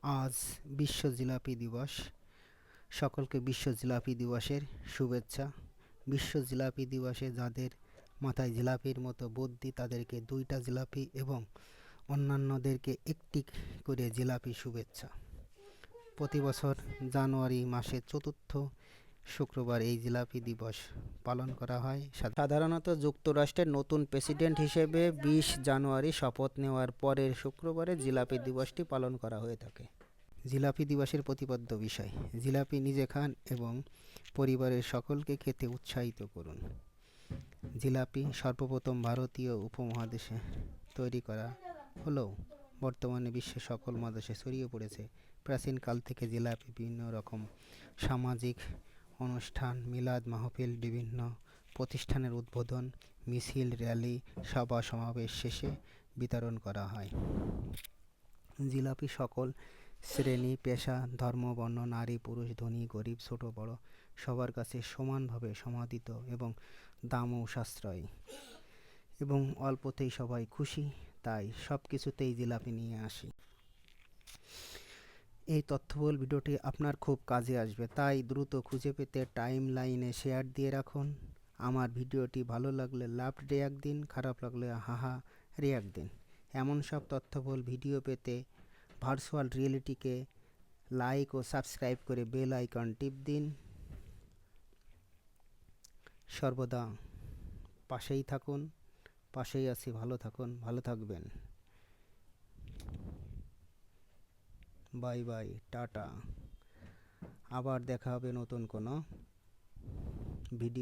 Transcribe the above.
আজ বিশ্ব জিলাপি দিবস। সকলকে বিশ্ব জিলাপি দিবসের শুভেচ্ছা। বিশ্ব জিলাপি দিবসে যাদের মাথায় জিলাপির মতো বুদ্ধি তাদেরকে 2টা জিলাপি এবং অন্যান্যদেরকে একটি করে জিলাপি শুভেচ্ছা। প্রতি বছর জানুয়ারি মাসের চতুর্থ শুক্রবার এই জিলাপি দিবস পালন করা হয়। সাধারণত যুক্তরাষ্ট্রের নতুন প্রেসিডেন্ট হিসেবে 20 জানুয়ারি শপথ নেওয়ার পরের শুক্রবারে জিলাপি দিবসটি পালন করা হয়ে থাকে। জিলাপি দিবসের প্রতিপাদ্য বিষয়: জিলাপি নিজে খান এবং পরিবারের সকলকে খেতে উৎসাহিত করুন। জিলাপি সর্বপ্রথম ভারতীয় উপমহাদেশে তৈরি করা হলেও বর্তমানে বিশ্বের সকল মহাদেশে ছড়িয়ে পড়েছে। প্রাচীনকাল থেকে জিলাপি বিভিন্ন রকম সামাজিক অনুষ্ঠান, মিলাদ মাহফিল, বিভিন্ন প্রতিষ্ঠানের উদ্বোধন, মিছিল, র্যালি, সভা সমাবেশ শেষে বিতরণ করা হয়। জিলাপি সকল শ্রেণী, পেশা, ধর্ম, বর্ণ, নারী, পুরুষ, ধনী, গরিব, ছোট বড় সবার কাছে সমানভাবে সমাদৃত এবং দামও সাশ্রয়ী এবং অল্পতেই সবাই খুশি, তাই সব কিছুতেই জিলাপি নিয়ে আসি। এই তথ্যবহুল ভিডিওটি আপনার খুব কাজে আসবে, তাই দ্রুত খুঁজে পেতে টাইম লাইনে শেয়ার দিয়ে রাখুন। আমার ভিডিওটি ভালো লাগলে লাভ রিয়াক্ট দিন, খারাপ লাগলে হাহা রিয়াক্ট দিন। এমন সব তথ্যবহুল ভিডিও পেতে ভার্চুয়াল রিয়েলিটিকে লাইক ও সাবস্ক্রাইব করে বেল আইকন টিপ দিন। সর্বদা পাশেই থাকুন, পাশেই আছি, ভালো থাকুন, ভালো থাকবেন। Bye bye, tata. আবার দেখা হবে নতুন কোনো ভিডিও।